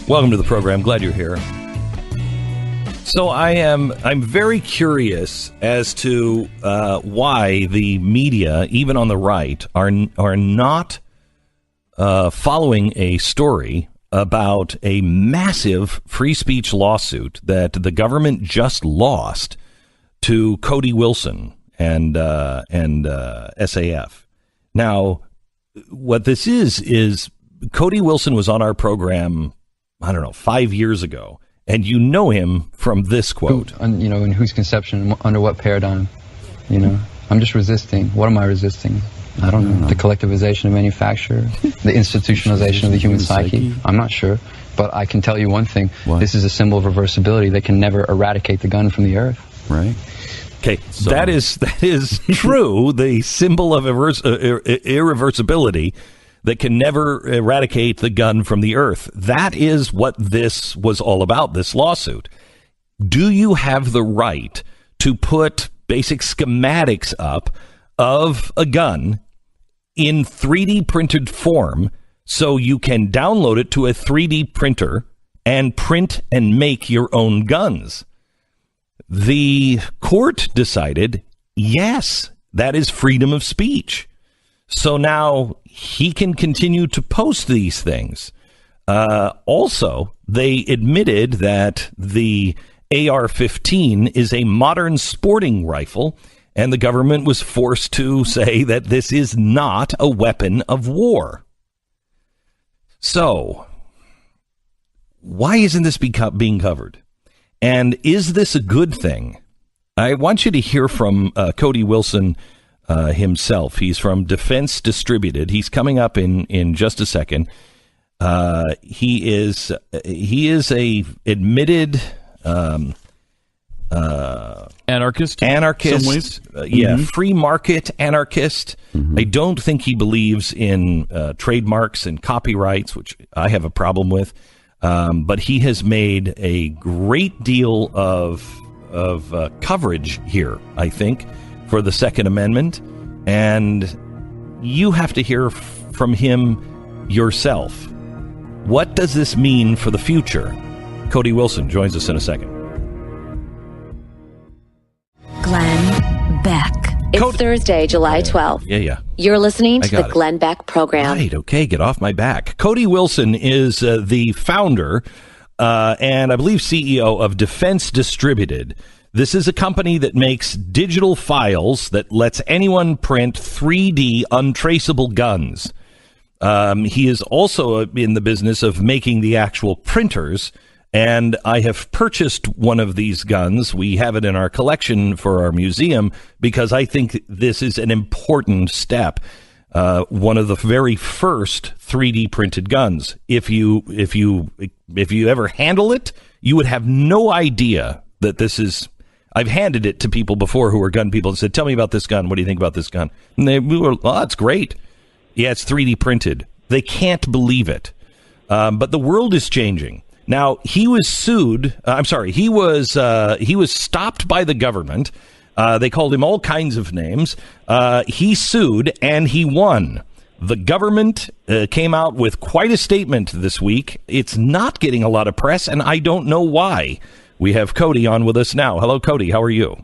Welcome to the program. Glad you're here. So I'm very curious as to why the media, even on the right, are not following a story about a massive free speech lawsuit that the government just lost to Cody Wilson and SAF. Now, what this is Cody Wilson was on our program, I don't know, 5 years ago, and you know him from this quote. In whose conception, under what paradigm? I'm just resisting. What am I resisting? I don't know. The collectivization of manufacture, the institutionalization of the human psyche. I'm not sure. But I can tell you one thing. What? This is a symbol of reversibility. They can never eradicate the gun from the earth. Right. Okay, so that is true. The symbol of irreversibility that can never eradicate the gun from the earth. That is what this was all about, this lawsuit. Do you have the right to put basic schematics up of a gun in 3D printed form so you can download it to a 3D printer and print and make your own guns? The court decided, yes, that is freedom of speech. So now he can continue to post these things. Also, they admitted that the AR-15 is a modern sporting rifle, and the government was forced to say that this is not a weapon of war. So, why isn't this being covered? And is this a good thing? I want you to hear from Cody Wilson himself. He's from Defense Distributed. He's coming up in just a second. He is a admitted anarchist. Some ways. Free market anarchist. I don't think he believes in trademarks and copyrights, which I have a problem with. But he has made a great deal of coverage here, I think, for the Second Amendment, and you have to hear from him yourself. What does this mean for the future? Cody Wilson joins us in a second. Glenn Beck. It's Thursday, July 12th. Yeah. You're listening to the Glenn Beck program. Right, okay, get off my back. Cody Wilson is the founder and I believe CEO of Defense Distributed. This is a company that makes digital files that lets anyone print 3D untraceable guns. He is also in the business of making the actual printers, and I have purchased one of these guns. We have it in our collection for our museum because I think this is an important step. One of the very first 3D printed guns. If you ever handle it, you would have no idea that this is. I've handed it to people before who are gun people and said, "Tell me about this gun. What do you think about this gun?" And they were, "Oh, it's great. Yeah, it's 3D printed." They can't believe it. But the world is changing. Now, he was sued. He was stopped by the government. They called him all kinds of names. He sued and he won. The government came out with quite a statement this week. It's not getting a lot of press, and I don't know why. We have Cody on with us now. Hello, Cody. How are you?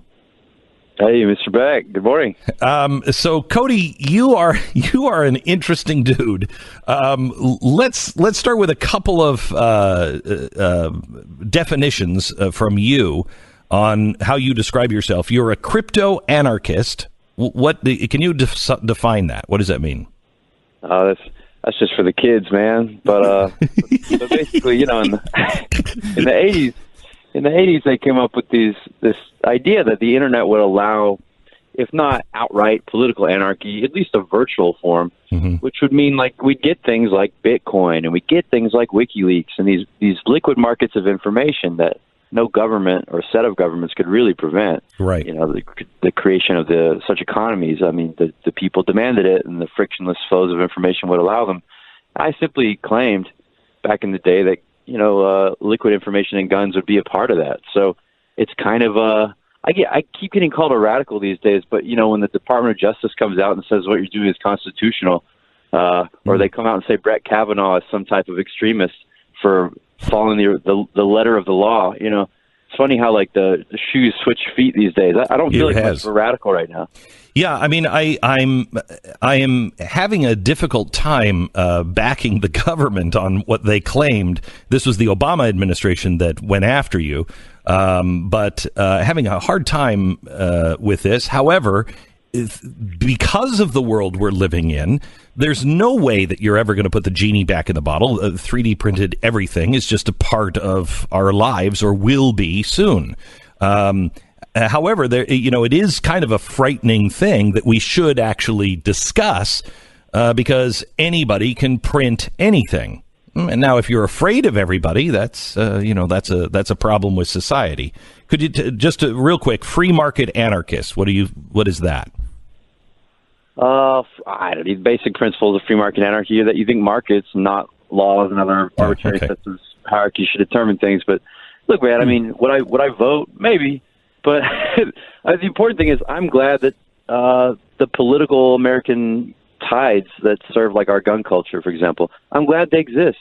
Hey, Mr. Beck. Good morning. So, Cody, you are an interesting dude. Let's start with a couple of definitions from you on how you describe yourself. You're a crypto anarchist. What can you define that? What does that mean? That's just for the kids, man. But so basically, in the 80s, they came up with this idea that the internet would allow, if not outright political anarchy, at least a virtual form, which would mean like we'd get things like Bitcoin and we'd get things like WikiLeaks and these liquid markets of information that no government or set of governments could really prevent. Right. The creation of such economies. I mean, the people demanded it, and the frictionless flows of information would allow them. I simply claimed back in the day that liquid information and guns would be a part of that. So it's kind of I keep getting called a radical these days, but when the Department of Justice comes out and says what you're doing is constitutional, or they come out and say Brett Kavanaugh is some type of extremist, for following the letter of the law. You know, it's funny how like the shoes switch feet these days. I don't feel like much of a radical right now. Yeah, I mean, I am having a difficult time backing the government on what they claimed. This was the Obama administration that went after you, but having a hard time with this. However, because of the world we're living in, there's no way that you're ever going to put the genie back in the bottle. 3D printed everything is just a part of our lives, or will be soon. However, it is kind of a frightening thing that we should actually discuss because anybody can print anything. And now, if you're afraid of everybody, that's a problem with society. Could you just real quick, free market anarchist? What is that? I don't know, basic principles of free market anarchy that you think markets, not laws and other arbitrary sets of hierarchy, should determine things. But look, man, I mean, would I vote? Maybe. But the important thing is I'm glad that the political American tides that serve like our gun culture, for example, I'm glad they exist.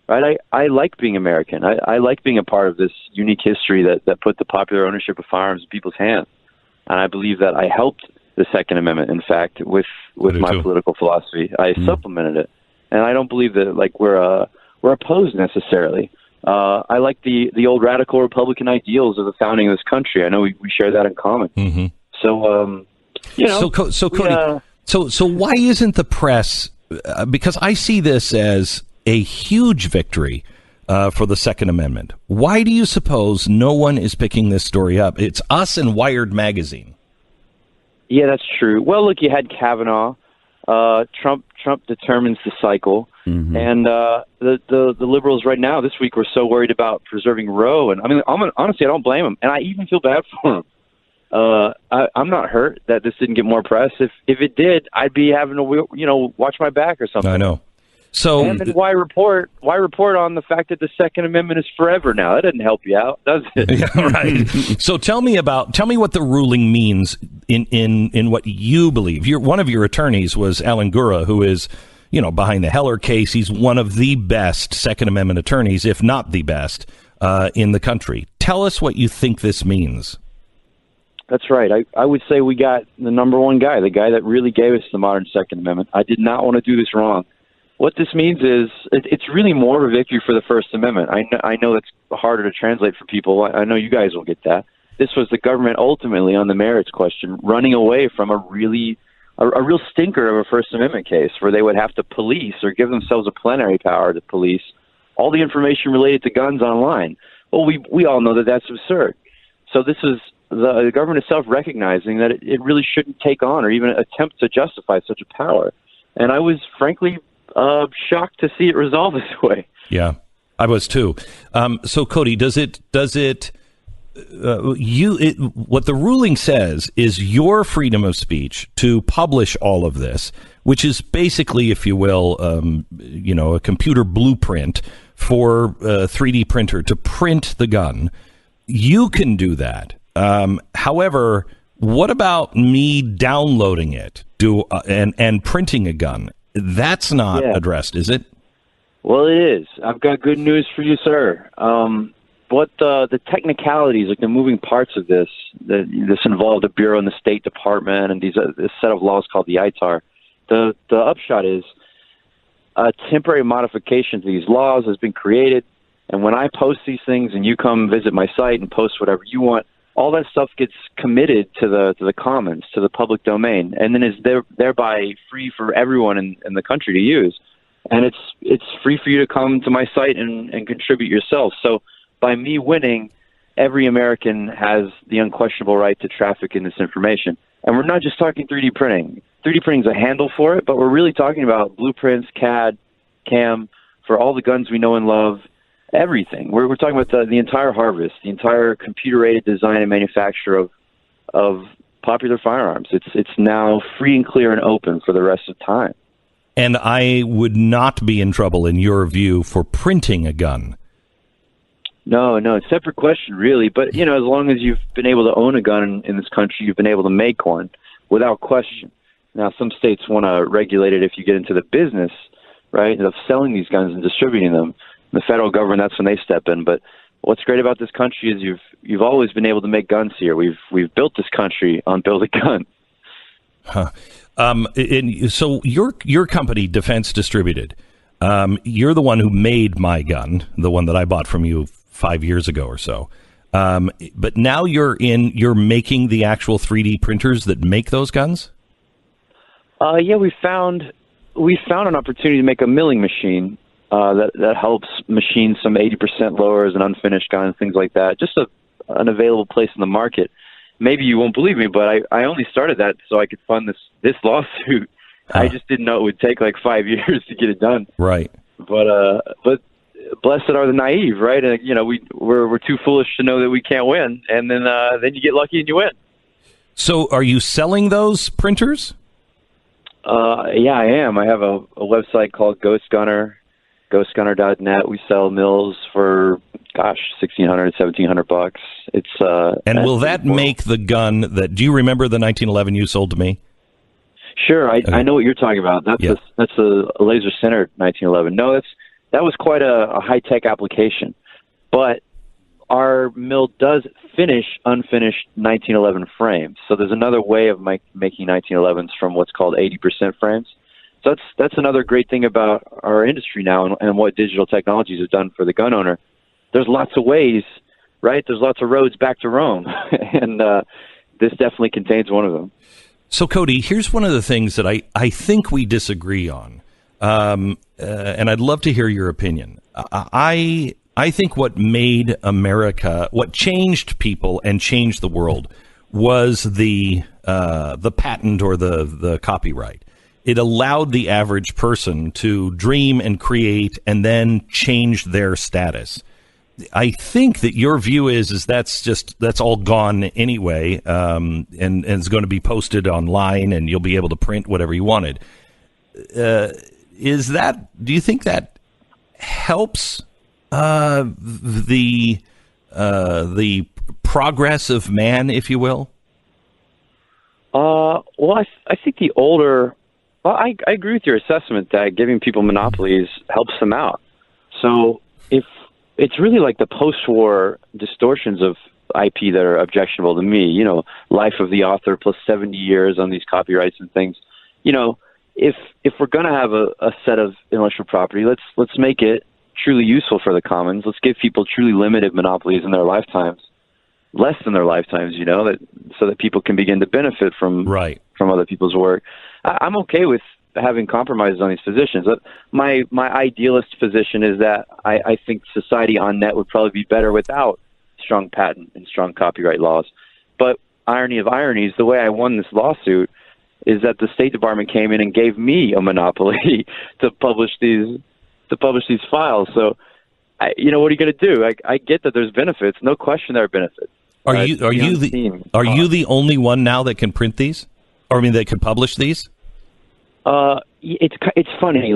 Right? I like being American. I like being a part of this unique history that put the popular ownership of firearms in people's hands. And I believe that I helped the Second Amendment, in fact, with my political philosophy. I supplemented it. And I don't believe that like we're opposed necessarily. I like the old radical Republican ideals of the founding of this country. I know we share that in common. Mm-hmm. So, So Cody, so why isn't the press? Because I see this as a huge victory for the Second Amendment. Why do you suppose no one is picking this story up? It's us and Wired magazine. Yeah, that's true. Well, look, you had Kavanaugh. Trump determines the cycle, and the liberals right now this week were so worried about preserving Roe, and I mean, honestly, I don't blame them, and I even feel bad for them. I'm not hurt that this didn't get more press. If it did, I'd be having to watch my back or something. I know. So and then why report on the fact that the Second Amendment is forever now? That doesn't help you out, does it? Yeah, right. So tell me what the ruling means in what you believe. One of your attorneys was Alan Gura, who is, behind the Heller case. He's one of the best Second Amendment attorneys, if not the best, in the country. Tell us what you think this means. That's right. I would say we got the number one guy, the guy that really gave us the modern Second Amendment. I did not want to do this wrong. What this means is it's really more of a victory for the First Amendment. I know that's harder to translate for people. I know you guys will get that. This was the government ultimately on the merits question running away from a real stinker of a First Amendment case where they would have to police or give themselves a plenary power to police all the information related to guns online. Well, we all know that that's absurd. So this is the government itself recognizing that it really shouldn't take on or even attempt to justify such a power. And I was frankly shocked to see it resolve this way. Yeah, I was too. So Cody, what the ruling says is your freedom of speech to publish all of this, which is basically, if you will, a computer blueprint for a 3D printer to print the gun. You can do that. However, what about me downloading it and printing a gun? That's not addressed, is it? Well, it is. I've got good news for you, sir. What the technicalities, like the moving parts of this involved a bureau in the State Department and this set of laws called the ITAR. The upshot is a temporary modification to these laws has been created, and when I post these things and you come visit my site and post whatever you want, all that stuff gets committed to the commons, to the public domain, and then is thereby free for everyone in the country to use. And it's free for you to come to my site and contribute yourself. So by me winning, every American has the unquestionable right to traffic in this information. And we're not just talking 3D printing. 3D printing is a handle for it, but we're really talking about blueprints, CAD, CAM, for all the guns we know and love. Everything. We're talking about the entire harvest, the entire computer-aided design and manufacture of popular firearms. It's now free and clear and open for the rest of time. And I would not be in trouble, in your view, for printing a gun. No, it's a separate question, really. But, as long as you've been able to own a gun in this country, you've been able to make one without question. Now, some states want to regulate it if you get into the business, right, of selling these guns and distributing them. The federal government, that's when they step in. But what's great about this country is you've always been able to make guns here. We've built this country on build a gun. Huh. So your company, Defense Distributed, you're the one who made my gun, the one that I bought from you 5 years ago or so. But now you're making the actual 3D printers that make those guns? Yeah, we found an opportunity to make a milling machine that helps machine some 80% lowers and unfinished guns, things like that. Just an available place in the market. Maybe you won't believe me, but I only started that so I could fund this lawsuit. Huh. I just didn't know it would take like 5 years to get it done. Right. But blessed are the naive, right? And we're too foolish to know that we can't win, and then you get lucky and you win. So, are you selling those printers? Yeah, I am. I have a website called Ghost Gunner, ghostgunner.net. We sell mills for $1,600, $1,700. It's and will that make the gun that? Do you remember the 1911 you sold to me? Sure, I know what you're talking about. That's a laser centered 1911. No, that was quite a high tech application, but our mill does finish unfinished 1911 frames. So there's another way of making 1911s from what's called 80% frames. So that's another great thing about our industry now and what digital technologies have done for the gun owner. There's lots of ways, right? There's lots of roads back to Rome, and this definitely contains one of them. So, Cody, here's one of the things that I think we disagree on, and I'd love to hear your opinion. I think what made America, what changed people and changed the world was the patent or the copyright. It allowed the average person to dream and create and then change their status. I think that your view is that's all gone anyway, and it's going to be posted online, and you'll be able to print whatever you wanted. Do you think that helps the progress of man, if you will? Well, I think the older. Well, I agree with your assessment that giving people monopolies helps them out. So if it's really like the post-war distortions of IP that are objectionable to me, life of the author plus 70 years on these copyrights and things. If we're going to have a set of intellectual property, let's make it truly useful for the commons. Let's give people truly limited monopolies in their lifetimes, less than their lifetimes, so that people can begin to benefit from other people's work. I'm okay with having compromises on these positions. My idealist position is that I think society on net would probably be better without strong patent and strong copyright laws. But irony of ironies, the way I won this lawsuit is that the State Department came in and gave me a monopoly to publish these files. So, what are you going to do? I get that there's benefits. No question there are benefits. Are you the only one now that can print these? Or that can publish these? It's funny.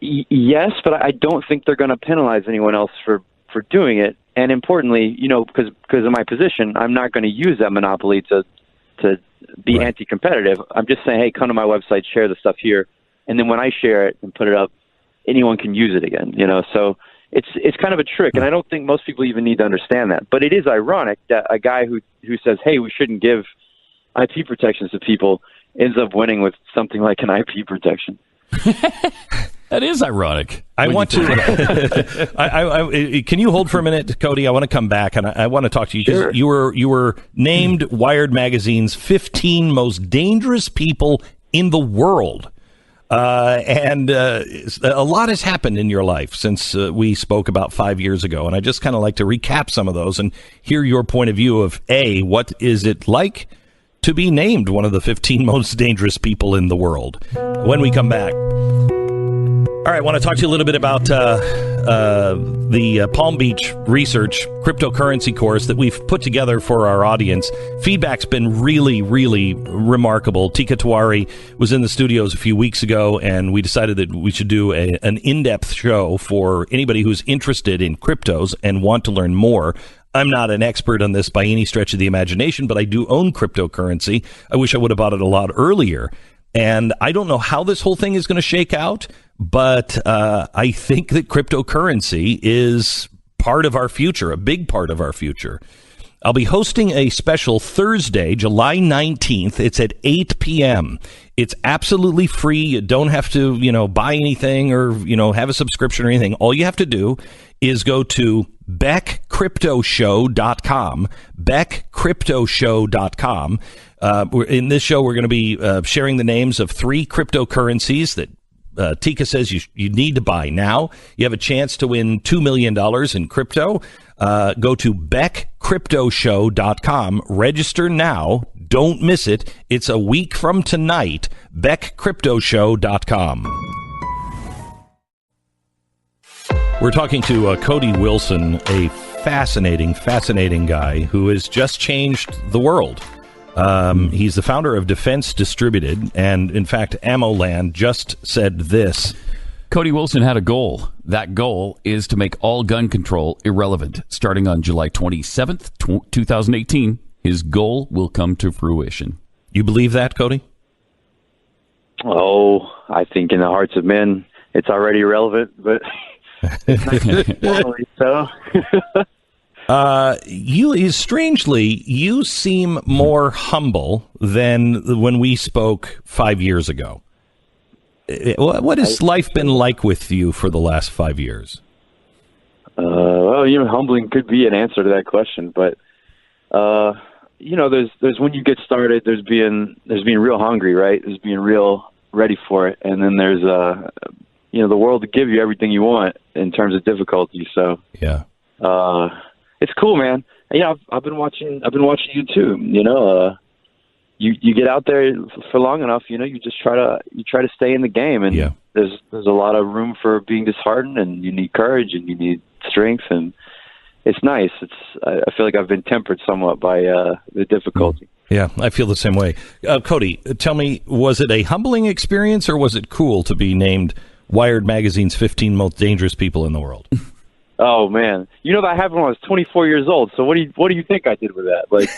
Yes, but I don't think they're going to penalize anyone else for doing it. And importantly, because of my position, I'm not going to use that monopoly to be anti-competitive. I'm just saying, hey, come to my website, share the stuff here, and then when I share it and put it up, anyone can use it again. So it's kind of a trick, and I don't think most people even need to understand that. But it is ironic that a guy who says, hey, we shouldn't give IP protections to people ends up winning with something like an IP protection. That is ironic. I want to. Can you hold for a minute, Cody? I want to come back and I want to talk to you. Sure. You were named Wired Magazine's 15 most dangerous people in the world, and a lot has happened in your life since we spoke about 5 years ago. And I just kind of like to recap some of those and hear your point of view of what is it like to be named one of the 15 most dangerous people in the world. When we come back. All right, I want to talk to you a little bit about the Palm Beach Research cryptocurrency course that we've put together for our audience. Feedback's been really, really remarkable. Tika Tawari was in the studios a few weeks ago, and we decided that we should do an in-depth show for anybody who's interested in cryptos and want to learn more. I'm not an expert on this by any stretch of the imagination, but I do own cryptocurrency. I wish I would have bought it a lot earlier. And I don't know how this whole thing is going to shake out, but I think that cryptocurrency is part of our future, a big part of our future. I'll be hosting a special Thursday, July 19th. It's at 8 p.m. It's absolutely free. You don't have to, buy anything or, have a subscription or anything. All you have to do is go to beckcryptoshow.com, beckcryptoshow.com. In this show, we're going to be sharing the names of 3 cryptocurrencies that Tika says you need to buy now. You have a chance to win $2 million in crypto. Go to beckcryptoshow.com. Register now. Don't miss it. It's a week from tonight. beckcryptoshow.com. We're talking to Cody Wilson, a fascinating guy who has just changed the world. He's the founder of Defense Distributed, and in fact, AmmoLand just said this. Cody Wilson had a goal. That goal is to make all gun control irrelevant. Starting on July 27th, 2018, his goal will come to fruition. You believe that, Cody? Oh, I think in the hearts of men, it's already irrelevant, but it's not so. You seem more humble than when we spoke 5 years ago. What has life been like with you for the last 5 years? Well, humbling could be an answer to that question, but there's when you get started, there's being real hungry, right? There's being real ready for it, and then there's the world to give you everything you want in terms of difficulty. So yeah, it's cool, man. I've been watching you too. You get out there for long enough, you just try to stay in the game, and there's a lot of room for being disheartened, and you need courage and you need strength, and it's nice. I feel like I've been tempered somewhat by the difficulty. Yeah, I feel the same way. Cody, tell me, was it a humbling experience, or was it cool to be named Wired Magazine's 15 most dangerous people in the world? Oh man, that happened when I was 24 years old. So what do you think I did with that? Like,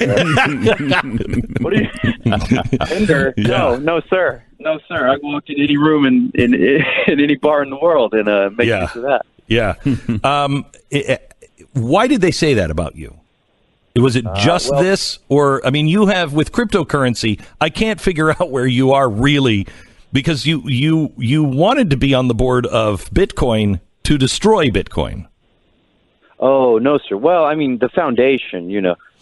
what do you? No, sir. I can walk in any room in any bar in the world and make use of that. Yeah. Why did they say that about you? Was it just this, or you have with cryptocurrency? I can't figure out where you are really, because you wanted to be on the board of Bitcoin to destroy Bitcoin. Oh, no, sir. Well, the foundation,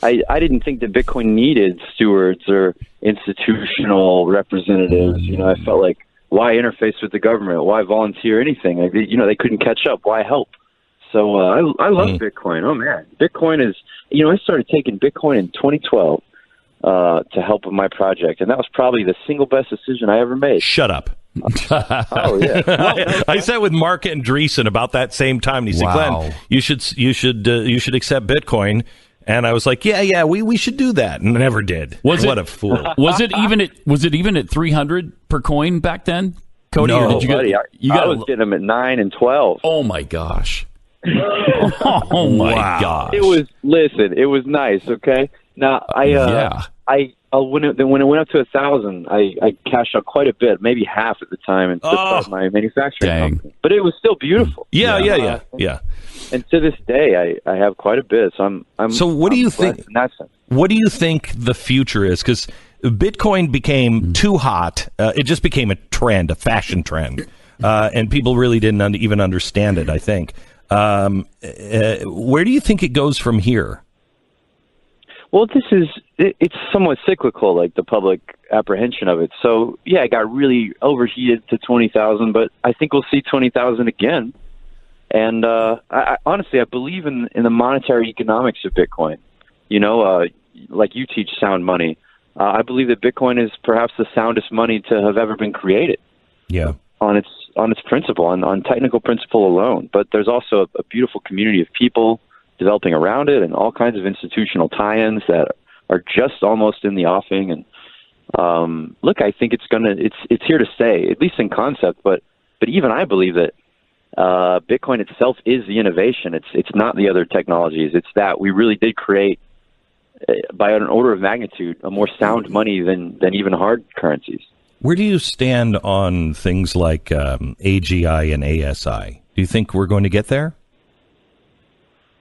I didn't think that Bitcoin needed stewards or institutional representatives. I felt like, why interface with the government? Why volunteer anything? They couldn't catch up. Why help? So I love Bitcoin. Oh, man. Bitcoin is, I started taking Bitcoin in 2012 to help with my project, and that was probably the single best decision I ever made. Shut up. Oh yeah, I sat with Mark Andreessen about that same time, and he said, "Glenn, you should accept Bitcoin." And I was like, "Yeah, we should do that," and I never did. What a fool! Was it even at 300 per coin back then, Cody? No, or did buddy, I was getting them at 9 and 12. Oh my gosh! Oh my gosh! It was nice. Okay, now when it went up to 1,000, I cashed out quite a bit, maybe half at the time, and took my manufacturing company. But it was still beautiful. Yeah. And to this day, I have quite a bit. So So what do you think? In that sense. What do you think the future is? Because Bitcoin became too hot. It just became a trend, a fashion trend, and people really didn't even understand it. I think. Where do you think it goes from here? Well, it's somewhat cyclical, like the public apprehension of it. So, yeah, it got really overheated to 20,000, but I think we'll see 20,000 again. And honestly, I believe in the monetary economics of Bitcoin. Like you teach sound money. I believe that Bitcoin is perhaps the soundest money to have ever been created. Yeah. On its principle, on technical principle alone. But there's also a beautiful community of people developing around it, and all kinds of institutional tie-ins that are just almost in the offing. And look, I think it's here to stay, at least in concept. But even I believe that Bitcoin itself is the innovation. It's not the other technologies. It's that we really did create, by an order of magnitude, a more sound money than even hard currencies. Where do you stand on things like AGI and ASI? Do you think we're going to get there?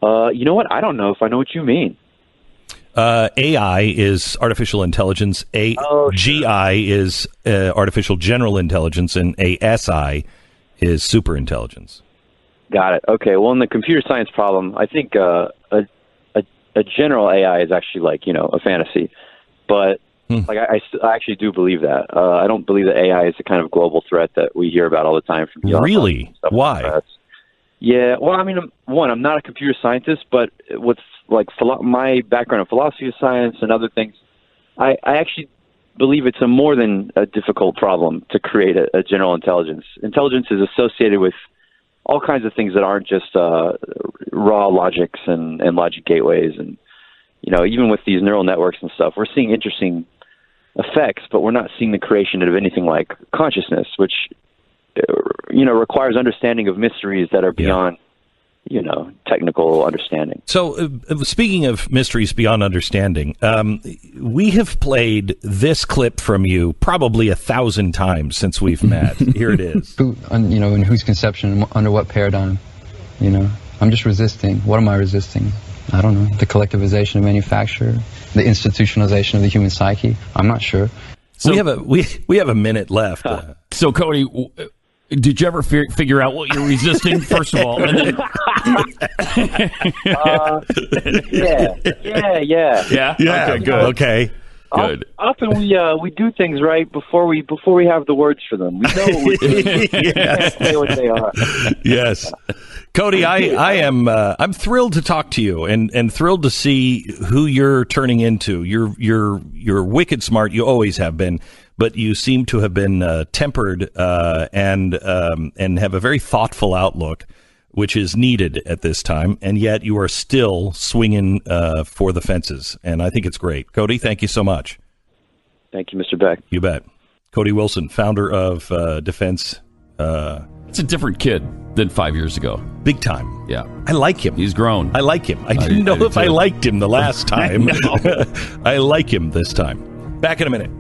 You know what? I don't know if I know what you mean. AI is artificial intelligence. AGI is artificial general intelligence, and ASI is super intelligence. Got it. Okay. Well, in the computer science problem, I think a general AI is actually like, a fantasy. But like I actually do believe that. I don't believe that AI is the kind of global threat that we hear about all the time from Elon. Really? Why? Yeah. Well, I mean, I'm not a computer scientist, but with like my background in philosophy of science and other things, I actually believe it's a more than a difficult problem to create a general intelligence. Intelligence is associated with all kinds of things that aren't just raw logics and logic gateways. And, even with these neural networks and stuff, we're seeing interesting effects, but we're not seeing the creation of anything like consciousness, which, requires understanding of mysteries that are beyond, technical understanding. So speaking of mysteries beyond understanding, we have played this clip from you probably 1,000 times since we've met. Here it is. In whose conception, under what paradigm? I'm just resisting. What am I resisting? I don't know. The collectivization of manufacture, the institutionalization of the human psyche. I'm not sure. So we have a minute left. So Cody, did you ever figure out what you're resisting? First of all, and then... yeah. Okay, good. Okay. Good. Often we do things right before we have the words for them. We know what we're doing. Yes. We know what they are. Yes. Cody, I'm thrilled to talk to you and thrilled to see who you're turning into. You're wicked smart. You always have been, but you seem to have been tempered and have a very thoughtful outlook, which is needed at this time. And yet you are still swinging for the fences, and I think it's great. Cody, thank you so much. Thank you, Mr. Beck. You bet. Cody Wilson, founder of Defense. It's a different kid than 5 years ago. Big time. Yeah. I like him. He's grown. I like him. I didn't know if I liked him the last time. I like him this time. Back in a minute.